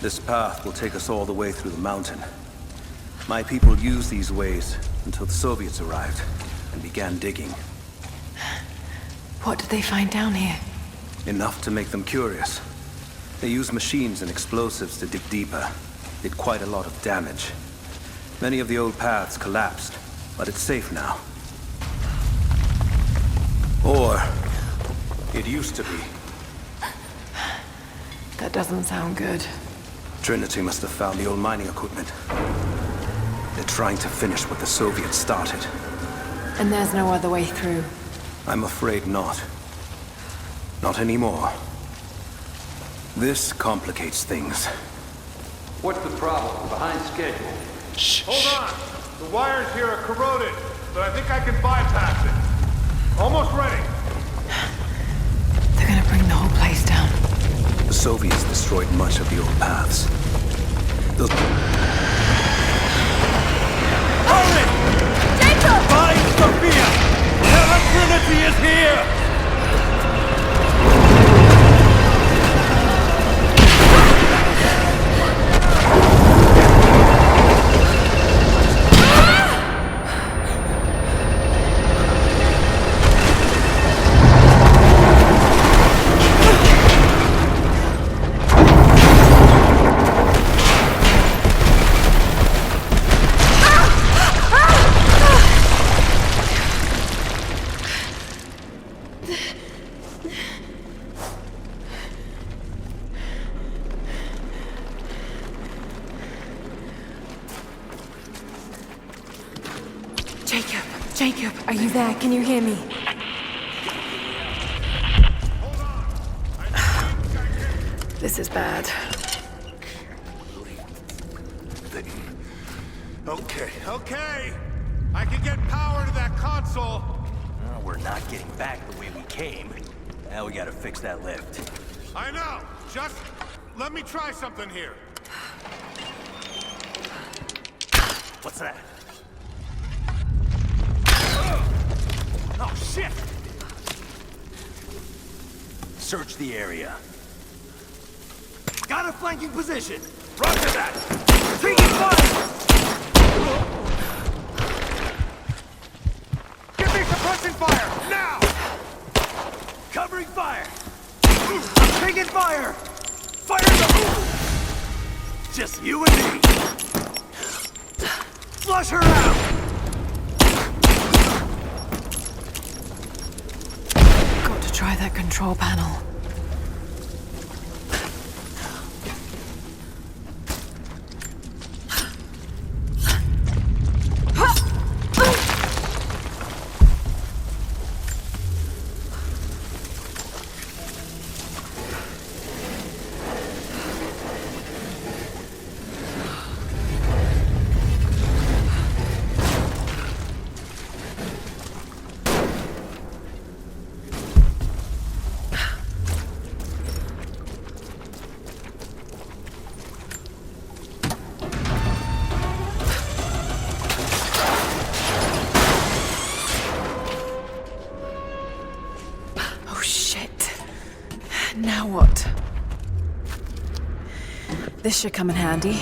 This path will take us all the way through the mountain. My people used these ways until the Soviets arrived and began digging. What did they find down here? Enough to make them curious. They used machines and explosives to dig deeper. Did quite a lot of damage. Many of the old paths collapsed, but it's safe now. Or it used to be. That doesn't sound good. Trinity must have found the old mining equipment. They're trying to finish what the Soviets started. And there's no other way through? I'm afraid not. Not anymore. This complicates things. What's the problem? We're behind schedule. Shh. Hold on! The wires here are corroded, but I think I can bypass it. Almost ready. They're gonna bring the whole place down. The Soviets destroyed much of the old paths. Those... Hurry! Jacob! Find Sophia! Tell her Trinity is here! Jacob, are you there? Can you hear me? This is bad. Okay. I can get power to that console. Oh, we're not getting back the way we came. Now we gotta fix that lift. I know. Just let me try something here. What's that? Oh, shit! Search the area. Got a flanking position! Roger that! Taking fire! Give me suppressing fire, now! Covering fire! I'm taking fire! Fire the... Just you and me! Flush her out! Got to try that control panel. Now what? This should come in handy.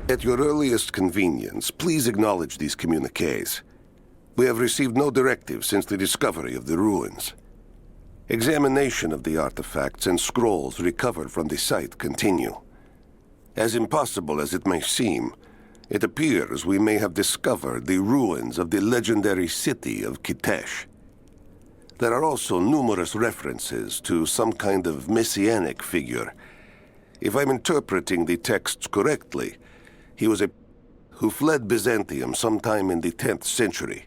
At your earliest convenience, please acknowledge these communiques. We have received no directive since the discovery of the ruins. Examination of the artifacts and scrolls recovered from the site continue. As impossible as it may seem, it appears we may have discovered the ruins of the legendary city of Kitesh. There are also numerous references to some kind of messianic figure. If I'm interpreting the texts correctly, he was a who fled Byzantium sometime in the 10th century.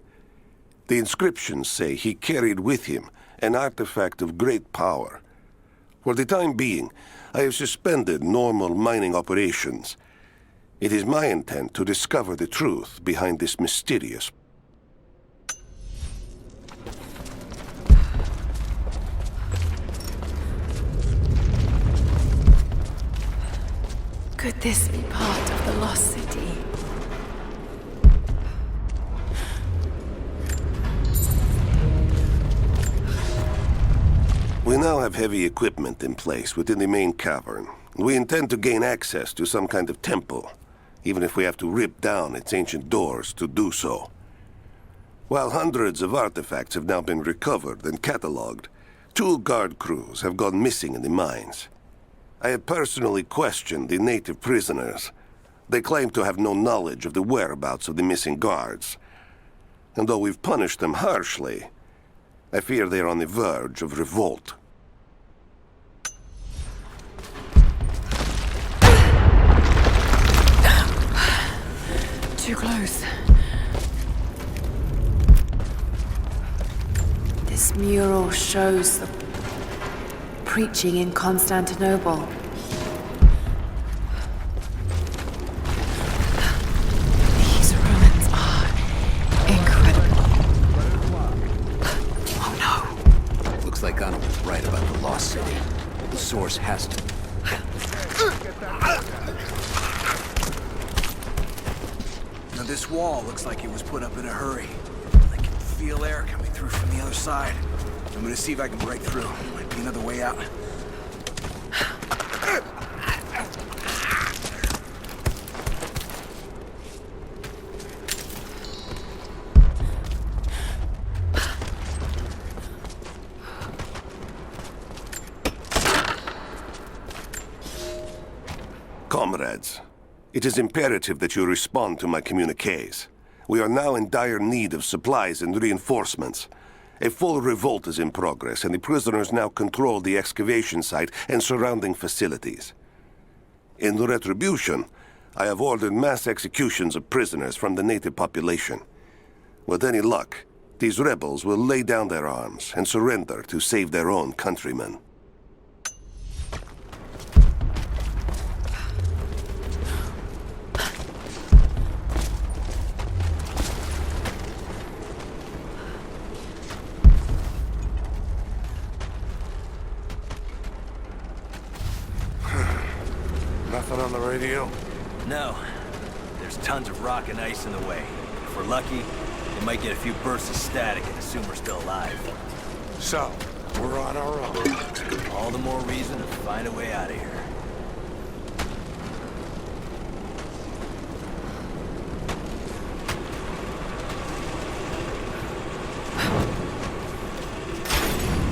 The inscriptions say he carried with him an artifact of great power. For the time being, I have suspended normal mining operations. It is my intent to discover the truth behind this mysterious. Could this be part of the lost city? We now have heavy equipment in place within the main cavern. We intend to gain access to some kind of temple, even if we have to rip down its ancient doors to do so. While hundreds of artifacts have now been recovered and catalogued, 2 guard crews have gone missing in the mines. I have personally questioned the native prisoners. They claim to have no knowledge of the whereabouts of the missing guards. And though we've punished them harshly, I fear they are on the verge of revolt. Too close. This mural shows the preaching in Constantinople. These ruins are incredible. Oh no. Looks like Anna was right about the lost city. The source has to... Now this wall looks like it was put up in a hurry. I can feel air coming through from the other side. I'm gonna see if I can break through. Might be another way out. Comrades, it is imperative that you respond to my communiques. We are now in dire need of supplies and reinforcements. A full revolt is in progress, and the prisoners now control the excavation site and surrounding facilities. In retribution, I have ordered mass executions of prisoners from the native population. With any luck, these rebels will lay down their arms and surrender to save their own countrymen. Nothing on the radio? No. There's tons of rock and ice in the way. If we're lucky, we might get a few bursts of static and assume we're still alive. So, we're on our own. All the more reason to find a way out of here.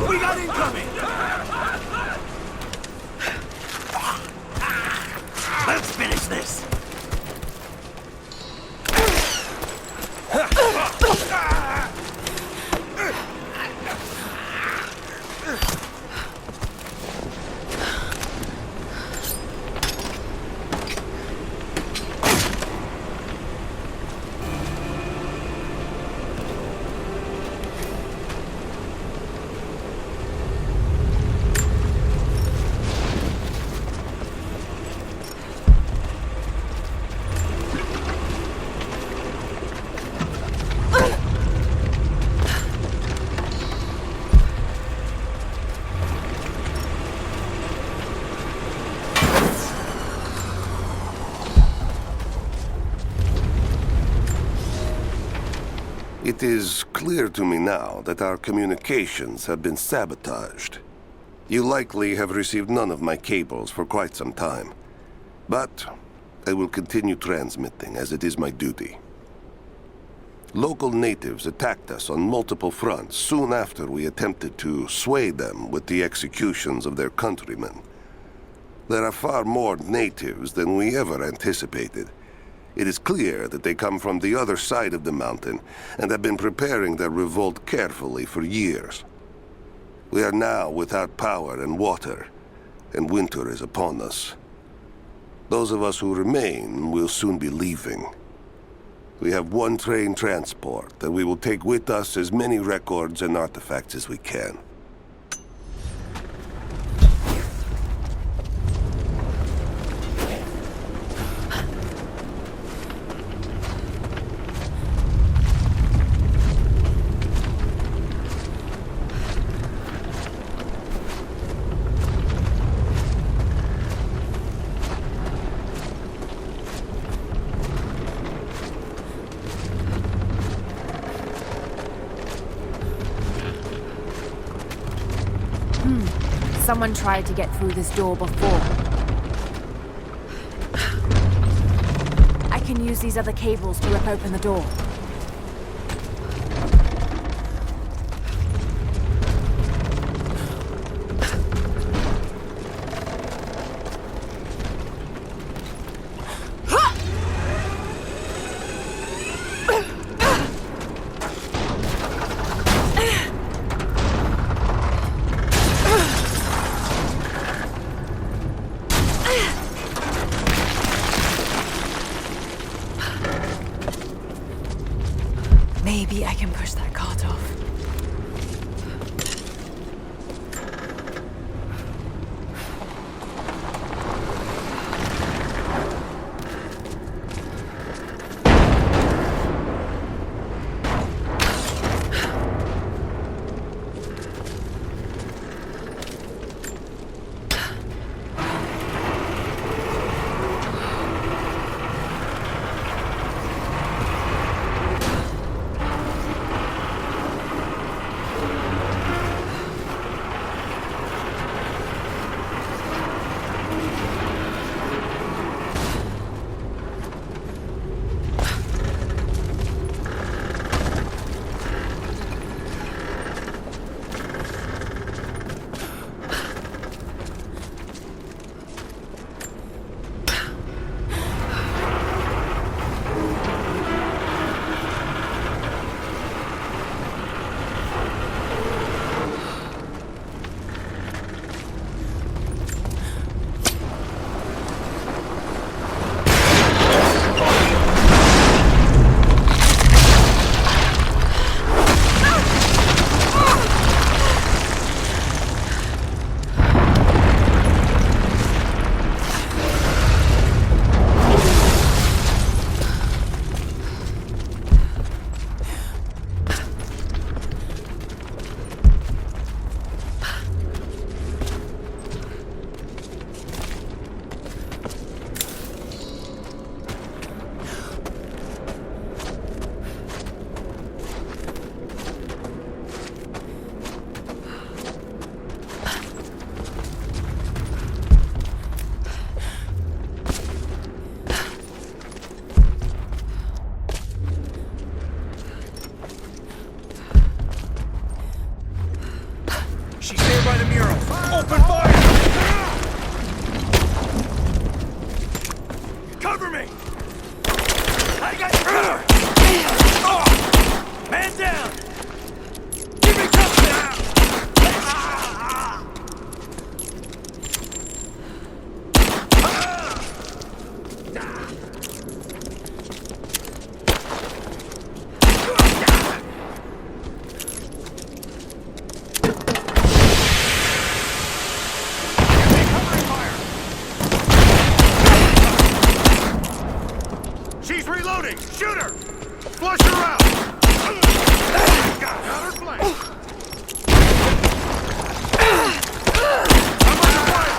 We got incoming! Let's finish this! It is clear to me now that our communications have been sabotaged. You likely have received none of my cables for quite some time. But I will continue transmitting as it is my duty. Local natives attacked us on multiple fronts soon after we attempted to sway them with the executions of their countrymen. There are far more natives than we ever anticipated. It is clear that they come from the other side of the mountain and have been preparing their revolt carefully for years. We are now without power and water, and winter is upon us. Those of us who remain will soon be leaving. We have one train transport that we will take with us as many records and artifacts as we can. Someone tried to get through this door before. I can use these other cables to rip open the door. Maybe I can push that cart off. By the mural. Open fire! Cover me! I got cover! Man down! Give me cover now! She's reloading! Shoot her! Flush her out! Got her flank! I'm on the fire!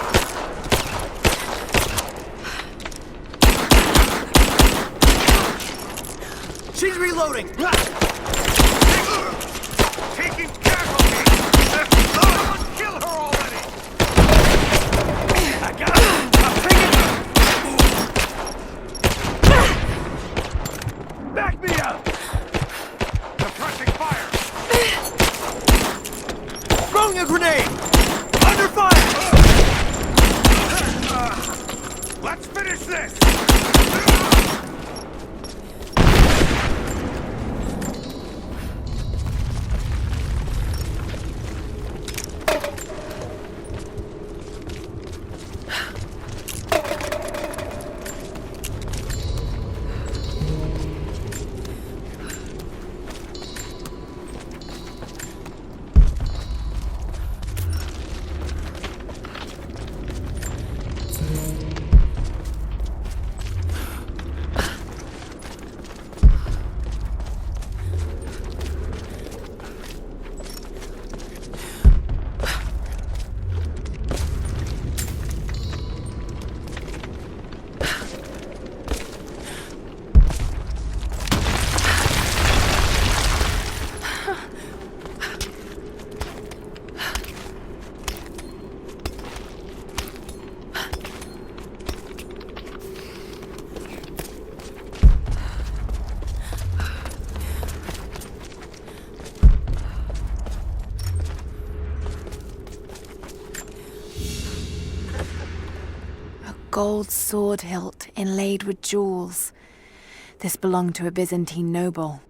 She's reloading! Taking casualties! Someone kill her already! I got her! I'm taking her! Back me up! Suppressing fire! Throwing a grenade! Under fire! Let's finish this! Gold sword hilt inlaid with jewels. This belonged to a Byzantine noble.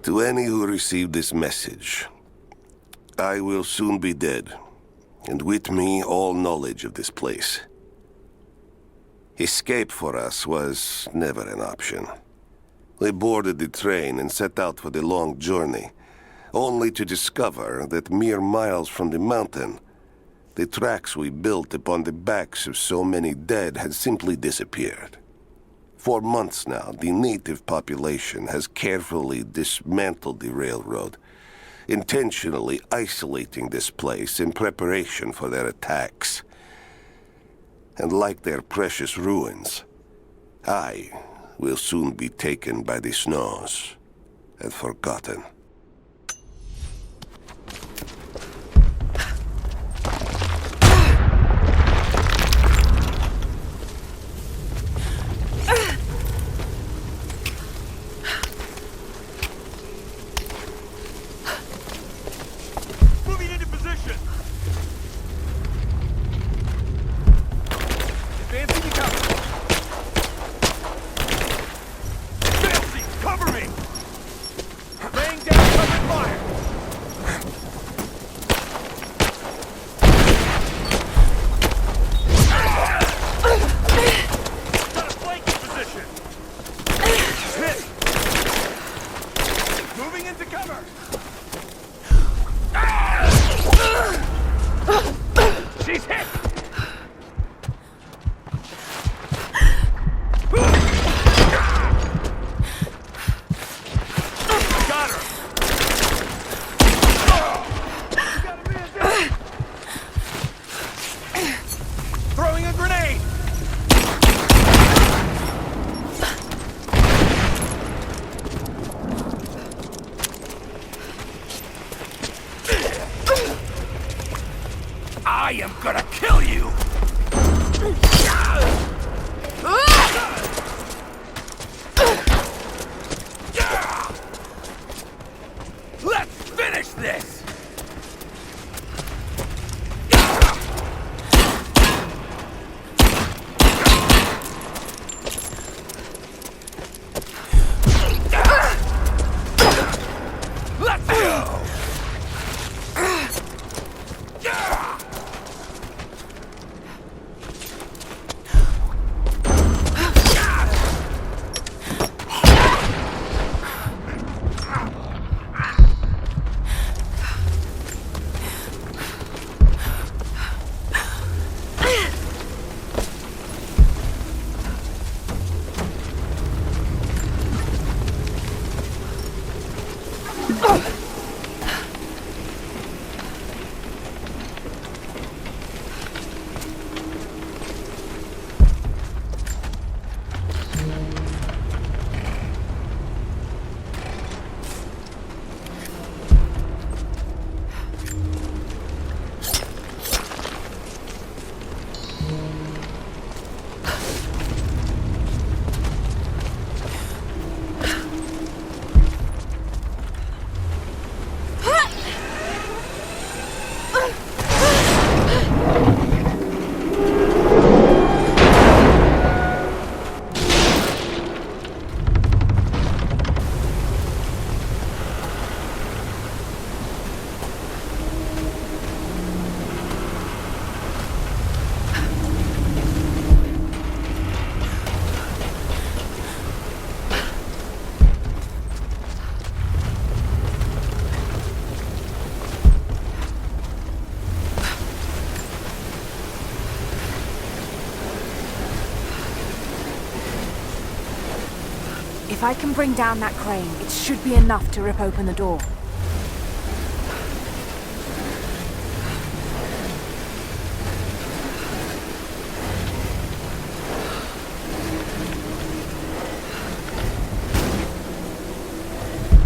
To any who receive this message, I will soon be dead, and with me all knowledge of this place. Escape for us was never an option. We boarded the train and set out for the long journey, only to discover that mere miles from the mountain, the tracks we built upon the backs of so many dead had simply disappeared. For months now, the native population has carefully dismantled the railroad, intentionally isolating this place in preparation for their attacks. And like their precious ruins, I will soon be taken by the snows and forgotten. I am gonna kill you! Let's finish this! If I can bring down that crane, it should be enough to rip open the door.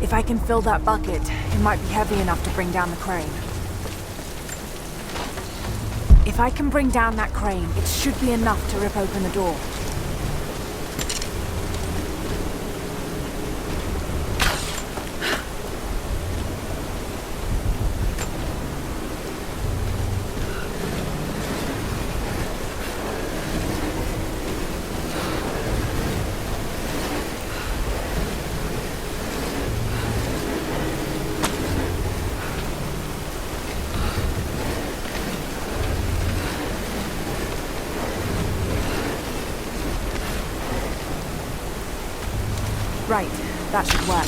If I can fill that bucket, it might be heavy enough to bring down the crane. If I can bring down that crane, it should be enough to rip open the door. Right, that should work.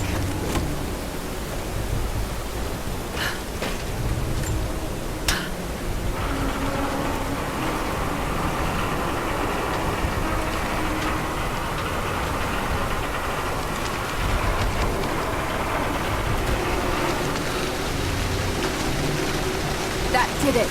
That did it.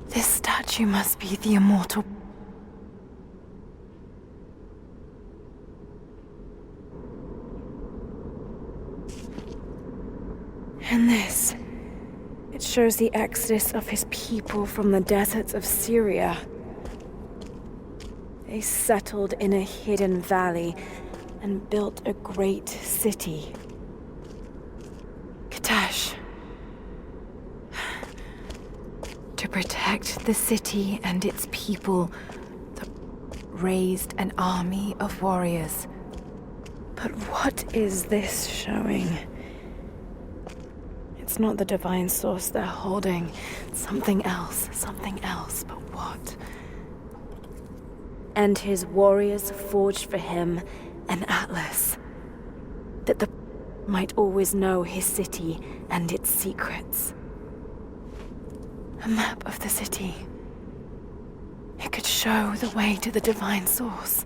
This statue must be the immortal. And this. It shows the exodus of his people from the deserts of Syria. They settled in a hidden valley and built a great city. Katash. To protect the city and its people, they raised an army of warriors. But what is this showing? It's not the divine source they're holding. Something else, but what? And his warriors forged for him an atlas, that the might always know his city and its secrets. A map of the city. It could show the way to the divine source.